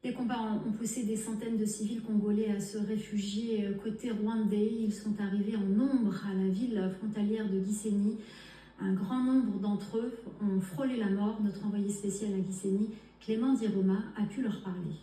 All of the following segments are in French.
Les combats ont poussé des centaines de civils congolais à se réfugier côté rwandais. Ils sont arrivés en nombre à la ville frontalière de Gisenyi. Un grand nombre d'entre eux ont frôlé la mort. Notre envoyé spécial à Gisenyi, Clément Diroma, a pu leur parler.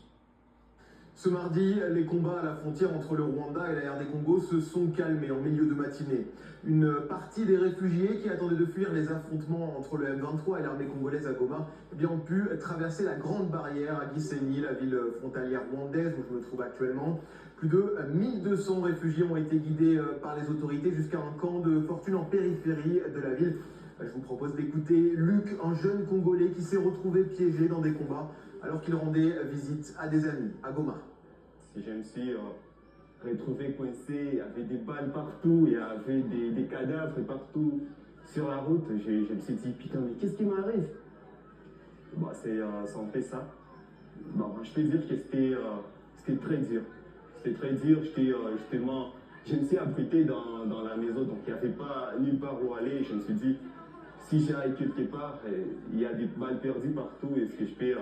Ce mardi, les combats à la frontière entre le Rwanda et la RD Congo se sont calmés en milieu de matinée. Une partie des réfugiés qui attendaient de fuir les affrontements entre le M23 et l'armée congolaise à Goma ont pu traverser la grande barrière à Gisenyi, la ville frontalière rwandaise où je me trouve actuellement. Plus de 1200 réfugiés ont été guidés par les autorités jusqu'à un camp de fortune en périphérie de la ville. Je vous propose d'écouter Luc, un jeune Congolais qui s'est retrouvé piégé dans des combats alors qu'il rendait visite à des amis à Goma. Je me suis retrouvé coincé, il y avait des balles partout, il y avait des cadavres partout sur la route. Je me suis dit, putain, mais qu'est-ce qui m'arrive? Bah, c'est en fait ça. Bah, je peux dire que c'était très dur. C'était très dur, je me suis abrité dans la maison, donc il n'y avait pas nulle part où aller. Je me suis dit, si j'aille quelque part, il y a des balles perdues partout, est-ce que je peux...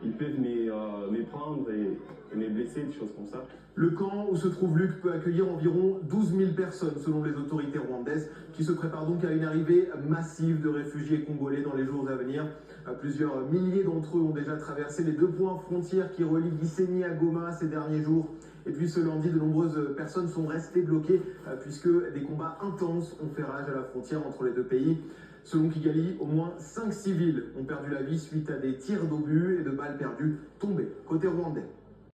ils peuvent me prendre et me blesser, des choses comme ça. Le camp où se trouve Luc peut accueillir environ 12 000 personnes selon les autorités rwandaises qui se préparent donc à une arrivée massive de réfugiés congolais dans les jours à venir. Plusieurs milliers d'entre eux ont déjà traversé les 2 points frontières qui relient Gisenyi à Goma ces derniers jours. Et puis ce lundi, de nombreuses personnes sont restées bloquées puisque des combats intenses ont fait rage à la frontière entre les 2 pays. Selon Kigali, au moins 5 civils ont perdu la vie suite à des tirs d'obus et de balles perdues tombées côté rwandais.